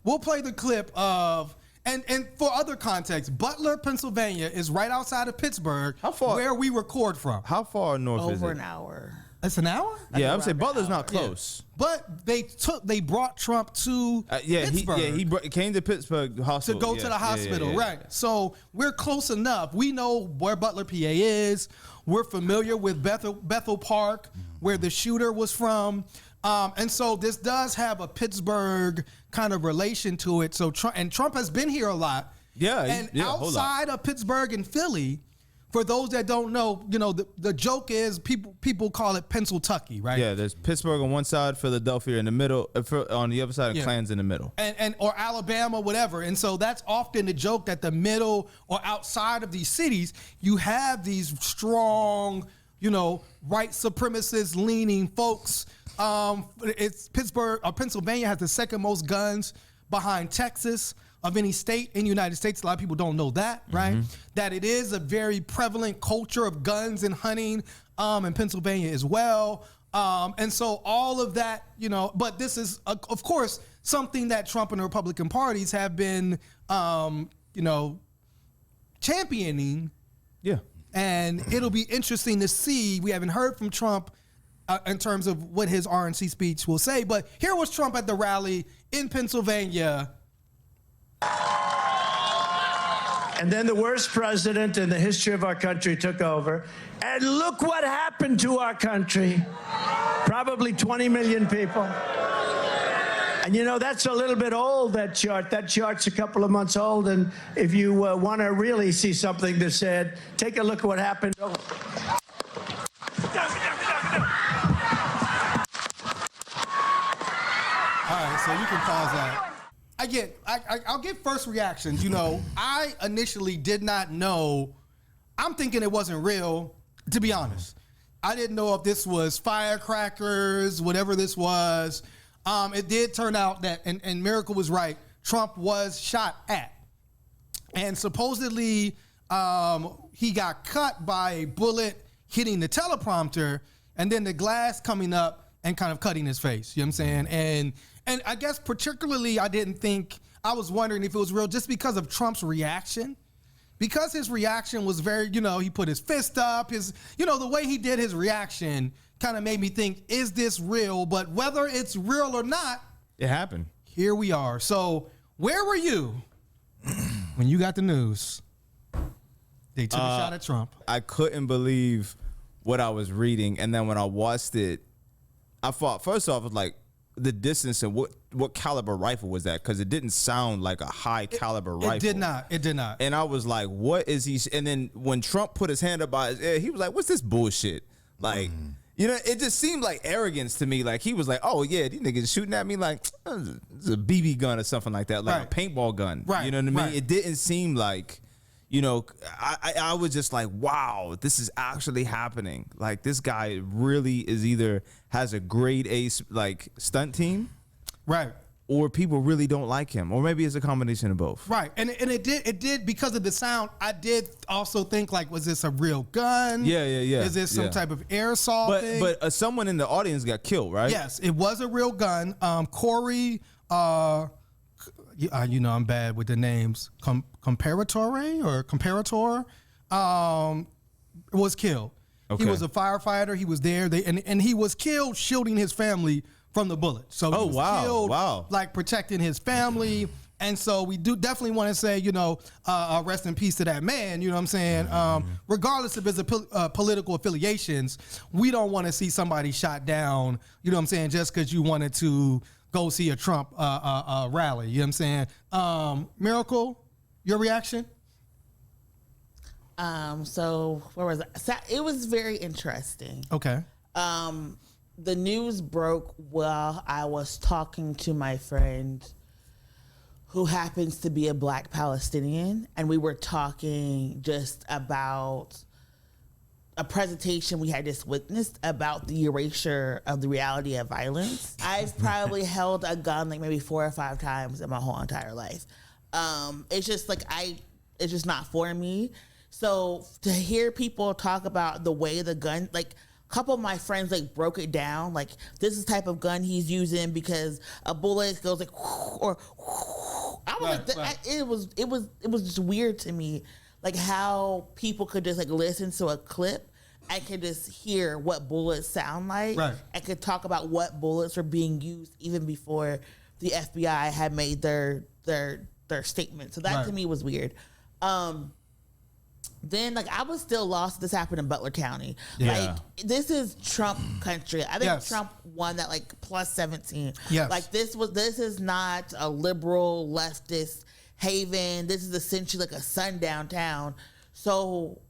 we'll play the clip of, and for other context, Butler, Pennsylvania is right outside of Pittsburgh. How far? Where we record from. How far north is it? Over an hour. It's an hour? Yeah, I would say Butler's not close. Yeah. But they brought Trump to Pittsburgh. He came to Pittsburgh hospital. To go to the hospital, right. So we're close enough. We know where Butler, PA is. We're familiar with Bethel Park, where the shooter was from. And so this does have a Pittsburgh kind of relation to it. So Trump has been here a lot. Yeah. And outside of Pittsburgh and Philly, for those that don't know, the joke is people call it Pennsyltucky, right? Yeah, there's Pittsburgh on one side, Philadelphia in the middle, on the other side, and Klans in the middle. And or Alabama, whatever. And so that's often the joke, that the middle or outside of these cities, you have these strong, white supremacist leaning folks. It's Pittsburgh or Pennsylvania has the second most guns behind Texas of any state in the United States. A lot of people don't know that, right? That it is a very prevalent culture of guns and hunting in Pennsylvania as well. And so all of that, but this is, of course, something that Trump and the Republican parties have been, championing. Yeah. And it'll be interesting to see. We haven't heard from Trump in terms of what his RNC speech will say, but here was Trump at the rally in Pennsylvania. And then the worst president in the history of our country took over. And look what happened to our country. Probably 20 million people. And that's a little bit old, that chart. That chart's a couple of months old. And if you want to really see something that's said, take a look at what happened. All right, so you can pause that. I'll get first reactions. I initially did not know. I'm thinking it wasn't real, to be honest. I didn't know if this was firecrackers, whatever this was. It did turn out that, and Miracle was right, Trump was shot at. And supposedly he got cut by a bullet hitting the teleprompter and then the glass coming up and kind of cutting his face. You know what I'm saying? And I guess particularly I was wondering if it was real just because of Trump's reaction. Because his reaction was very, he put his fist up, the way he did his reaction kind of made me think, is this real? But whether it's real or not, it happened. Here we are. So where were you when you got the news? They took a shot at Trump. I couldn't believe what I was reading. And then when I watched it, I thought, first off, it was like the distance and what caliber rifle was that? Because it didn't sound like a high caliber rifle. It did not. And I was like, what is he? And then when Trump put his hand up by his ear, he was like, what's this bullshit? Like, it just seemed like arrogance to me. Like he was like, oh yeah, these niggas shooting at me like it's a BB gun or something like that, like a paintball gun. Right. You know what I mean? Right. It didn't seem like, I was just like, wow, this is actually happening. Like this guy really is either has a grade A like stunt team, right, or people really don't like him, or maybe it's a combination of both. Right, and it did because of the sound. I did also think like, was this a real gun? Yeah. Is this some type of airsoft thing? But someone in the audience got killed, right? Yes, it was a real gun. Corey, I'm bad with the names. Comparator, was killed. Okay. He was a firefighter. He was there. And he was killed shielding his family from the bullet. So he was killed, like protecting his family. And so we do definitely want to say, rest in peace to that man. You know what I'm saying? Regardless of his political affiliations, we don't want to see somebody shot down. You know what I'm saying? Just because you wanted to go see a Trump rally. You know what I'm saying? Miracle, your reaction? So where was it? So it was very interesting. Okay. The news broke while I was talking to my friend who happens to be a Black Palestinian, and we were talking just about a presentation we had just witnessed about the erasure of the reality of violence. I've probably held a gun like maybe 4 or 5 times in my whole entire life. It's just like it's just not for me. So to hear people talk about the way the gun, like a couple of my friends like broke it down, like this is the type of gun he's using because a bullet goes like or was it was just weird to me, like how people could just like listen to a clip and could just hear what bullets sound like, and could talk about what bullets were being used even before the FBI had made their statement. So that to me was weird. Then like I was still lost. This happened in Butler County. Like this is Trump country. I think Trump won that like plus 17. Like this is not a liberal leftist haven. This is essentially like a sundown town. So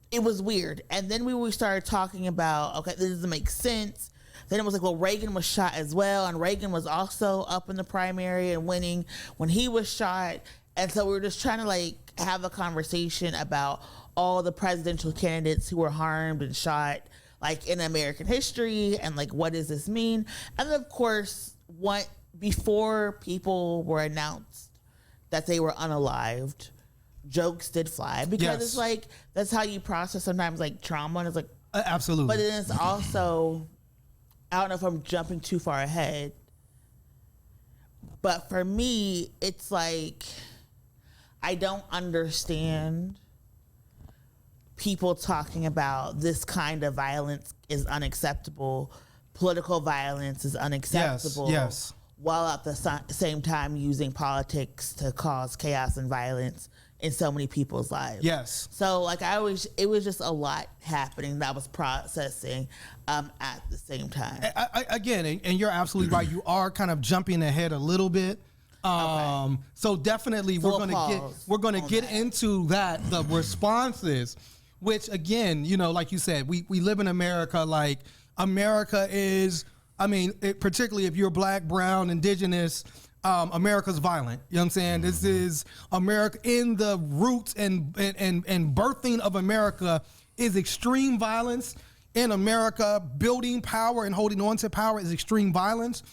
it was weird. And then we started talking about, okay, this doesn't make sense. Then it was like, well, Reagan was shot as well, and Reagan was also up in the primary and winning when he was shot. And so we were just trying to like have a conversation about all the presidential candidates who were harmed and shot like in American history, and like what does this mean? And then of course, before people were announced that they were unalived, jokes did fly, because it's like that's how you process sometimes like trauma, and it's like absolutely. But then it's also, I don't know if I'm jumping too far ahead, but for me, it's like I don't understand people talking about this kind of violence is unacceptable, political violence is unacceptable, while at the same time using politics to cause chaos and violence in so many people's lives. So like it was just a lot happening that I was processing at the same time. Again, and you're absolutely right. You are kind of jumping ahead a little bit. So definitely we're gonna get into that, the responses, which again, you know, like you said, we live in America. Like America is, I mean, particularly if you're black, brown, indigenous, America's violent. You know what I'm saying? This is America. In the roots and birthing of America is extreme violence. In America, building power and holding on to power is extreme violence.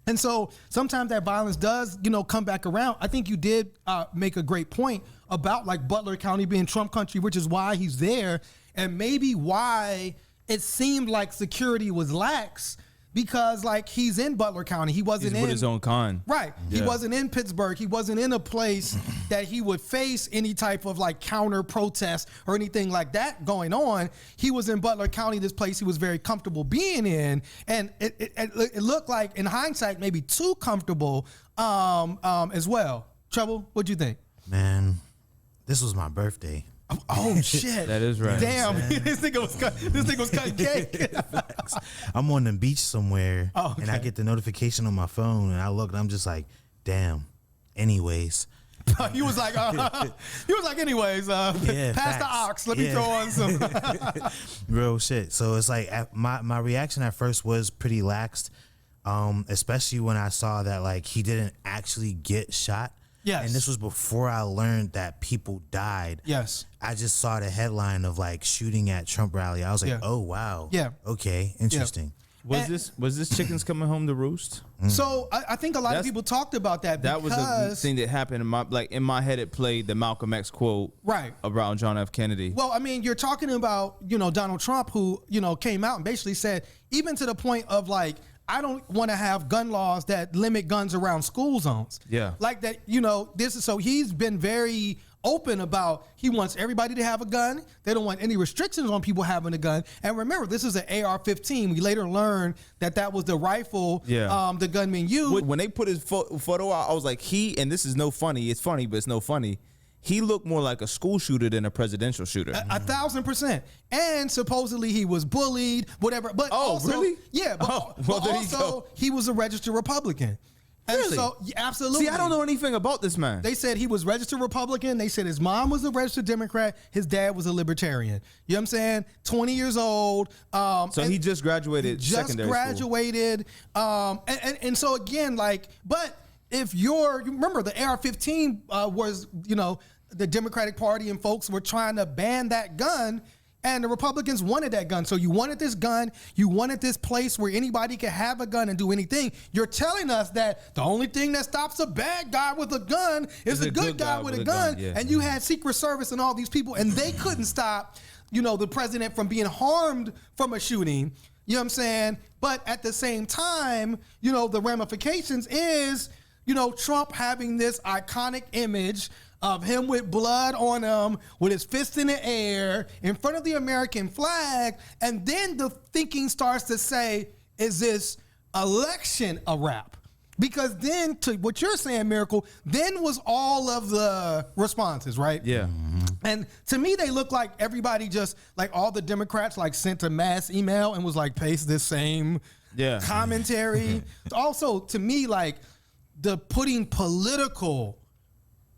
And so sometimes that violence does, you know, come back around. I think you did make a great point about like Butler County being Trump country, which is why he's there, and maybe why it seemed like security was lax, because like he's in Butler County. He wasn't with his own kind. Right. Yeah. He wasn't in Pittsburgh. He wasn't in a place that he would face any type of like counter protest or anything like that going on. He was in Butler County, this place he was very comfortable being in. And it looked like, in hindsight, maybe too comfortable as well. Trouble, what'd you think? Man, this was my birthday. Oh shit! That is right. Damn, this nigga was cutting cake. I'm on the beach somewhere, and I get the notification on my phone, and I look, and I'm just like, "Damn." Anyways, he was like, anyways, pass the ox. Let me throw on some real shit. So it's like my reaction at first was pretty laxed, especially when I saw that like he didn't actually get shot. Yes. And this was before I learned that people died. Yes. I just saw the headline of like shooting at Trump rally. I was like, oh wow. Yeah. Okay. Interesting. Was this chickens coming home to roost? So I think a lot of people talked about that. That was a thing that happened in my head. It played the Malcolm X quote around John F. Kennedy. Well, I mean, you're talking about, you know, Donald Trump, who, you know, came out and basically said, even to the point of like, I don't want to have gun laws that limit guns around school zones. Yeah. Like that, you know, so he's been very open about he wants everybody to have a gun. They don't want any restrictions on people having a gun. And remember, this is an AR-15. We later learned that was the rifle the gunman used. When they put his photo out, I was like, and this is no funny. It's funny, but it's no funny. He looked more like a school shooter than a presidential shooter. 1,000%. And supposedly he was bullied, whatever. But also, really? Yeah. But, well, but also, he was a registered Republican. And really? So, absolutely. See, I don't know anything about this man. They said he was registered Republican. They said his mom was a registered Democrat. His dad was a libertarian. You know what I'm saying? 20 years old. So he just graduated secondary school. Just graduated. And so again, like, but if you remember the AR-15 was, you know, the Democratic Party and folks were trying to ban that gun, and the Republicans wanted that gun. So you wanted this gun, you wanted this place where anybody could have a gun and do anything. You're telling us that the only thing that stops a bad guy with a gun is a good guy with a gun. Yeah. And you had Secret Service and all these people, and they couldn't stop, you know, the president from being harmed from a shooting. You know what I'm saying? But at the same time, you know, the ramifications is you know, Trump having this iconic image of him with blood on him, with his fist in the air, in front of the American flag, and then the thinking starts to say, is this election a wrap? Because then, to what you're saying, Miracle, then was all of the responses, right? Yeah. And to me, they look like everybody just, like all the Democrats, like sent a mass email and was like, paste this same commentary. Also, to me, like the putting political,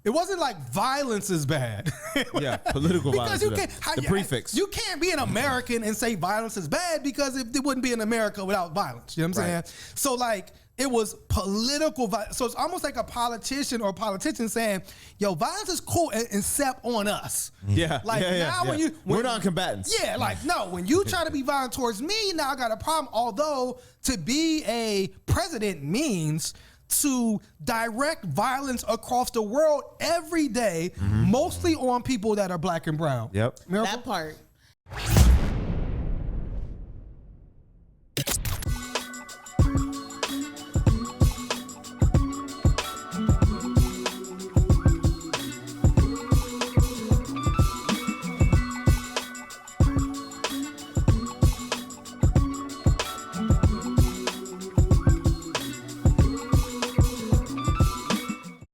it wasn't like violence is bad. Yeah, political violence. Because you can't, the prefix. You can't be an American and say violence is bad because it wouldn't be an America without violence. You know what I'm saying? So like, it was political violence. So it's almost like a politician or politician saying, yo, violence is cool except on us. Yeah. Like now when we're non-combatants. Yeah, like no, when you try to be violent towards me, now I got a problem. Although to be a president means to direct violence across the world every day, mostly on people that are black and brown. Yep. Miracle? That part.